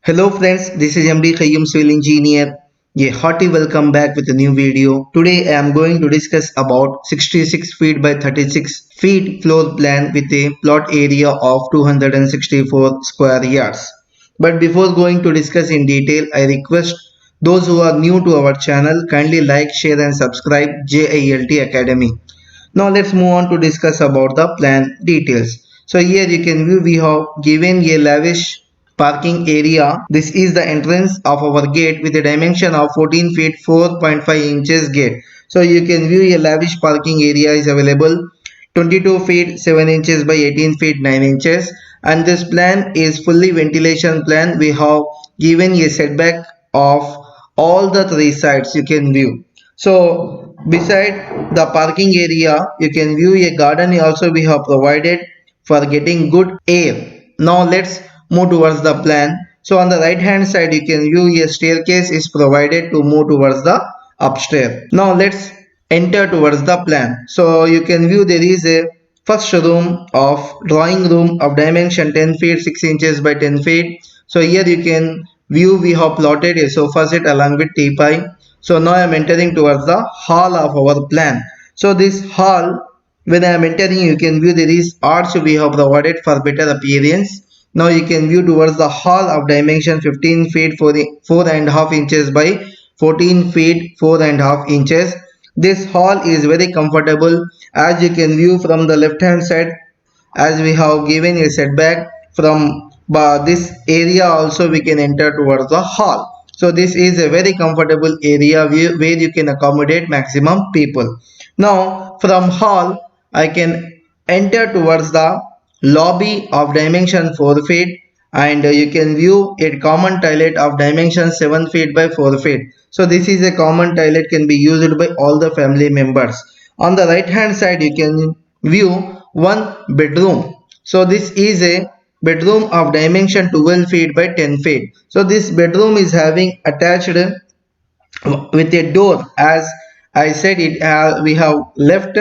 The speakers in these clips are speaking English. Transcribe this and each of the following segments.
Hello friends, this is MD Khayyum Civil Engineer. A hearty welcome back with a new video. Today I am going to discuss about 66 feet by 36 feet floor plan with a plot area of 264 square yards. But before going to discuss in detail, I request those who are new to our channel kindly like, share and subscribe JILT Academy. Now let's move on to discuss about the plan details. So here you can view we have given a lavish parking area. This is the entrance of our gate with a dimension of 14 feet 4.5 inches gate. So you can view a lavish parking area is available 22 feet 7 inches by 18 feet 9 inches, and this plan is fully ventilation plan. We have given a setback of all the three sides you can view. So beside the parking area you can view a garden also we have provided for getting good air. Now let's move towards the plan. So on the right hand side you can view a staircase is provided to move towards the upstairs. Now let's enter towards the plan. So you can view there is a first room of drawing room of dimension 10 feet 6 inches by 10 feet. So here you can view we have plotted a sofa set along with teepie. So now I am entering towards the hall of our plan. So this hall, when I am entering you can view there is arch we have provided for better appearance. Now you can view towards the hall of dimension 15 feet 4.5 inches by 14 feet 4.5 inches. This hall is very comfortable as you can view from the left hand side, as we have given a setback from this area also we can enter towards the hall. So this is a very comfortable area where you can accommodate maximum people. Now from hall I can enter towards the lobby of dimension 4 feet, and you can view a common toilet of dimension 7 feet by 4 feet. So this is a common toilet can be used by all the family members. On the right hand side you can view one bedroom. So this is a bedroom of dimension 12 feet by 10 feet. So this bedroom is having attached with a door. As I said it we have left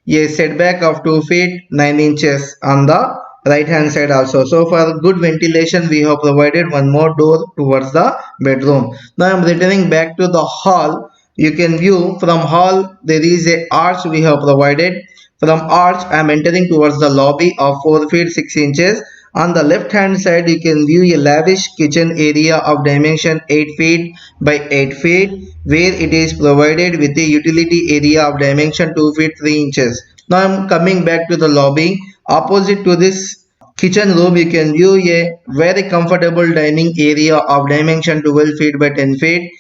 a setback of 2 feet 9 inches on the right hand side also. So for good ventilation we have provided one more door towards the bedroom. Now I am returning back to the hall. You can view from hall there is a arch we have provided. From arch I am entering towards the lobby of 4 feet 6 inches. On the left hand side you can view a lavish kitchen area of dimension 8 feet by 8 feet, where it is provided with a utility area of dimension 2 feet 3 inches. Now I am coming back to the lobby. Opposite to this kitchen room you can view a very comfortable dining area of dimension 12 feet by 10 feet,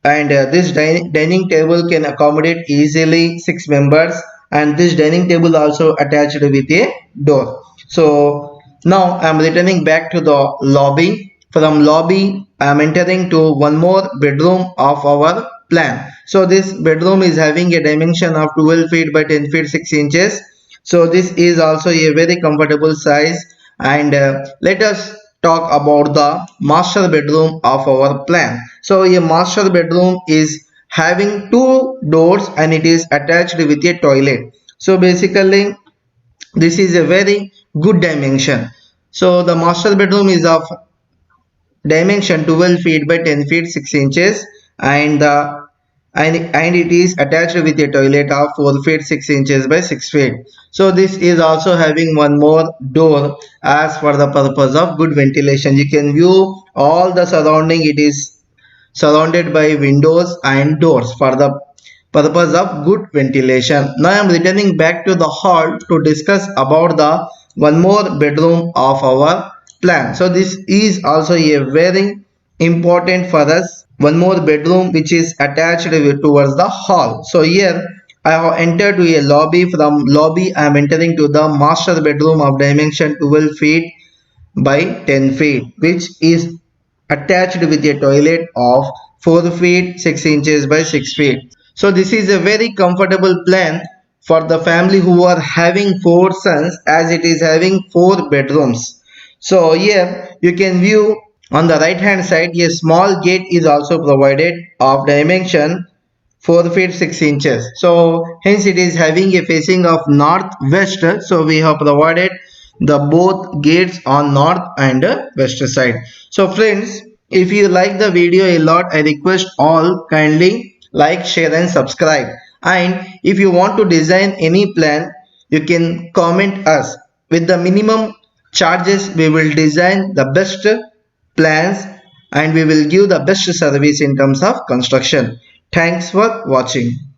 and this dining table can accommodate easily 6 members, and this dining table also attached with a door. So now I am returning back to the lobby. From lobby I am entering to one more bedroom of our plan. So this bedroom is having a dimension of 12 feet by 10 feet 6 inches. So this is also a very comfortable size, and let us talk about the master bedroom of our plan. So a master bedroom is having two doors and it is attached with a toilet. So basically this is a very good dimension. So the master bedroom is of dimension 12 feet by 10 feet 6 inches, and it is attached with a toilet of 4 feet 6 inches by 6 feet. So this is also having one more door as for the purpose of good ventilation. You can view all the surrounding. It is surrounded by windows and doors for the purpose of good ventilation. Now I am returning back to the hall to discuss about the one more bedroom of our plan. So this is also a very important for us, one more bedroom which is attached towards the hall. So here I have entered to a lobby. From lobby I am entering to the master bedroom of dimension 12 feet by 10 feet, which is attached with a toilet of 4 feet 6 inches by 6 feet. So this is a very comfortable plan for the family who are having 4 sons, as it is having 4 bedrooms. So here you can view on the right hand side a small gate is also provided of dimension 4 feet 6 inches. So hence it is having a facing of northwest. So we have provided the both gates on north and west side. So friends, If you like the video a lot, I request all kindly like, share and subscribe. And if you want to design any plan, you can comment us. With the minimum charges, we will design the best plans and we will give the best service in terms of construction. Thanks for watching.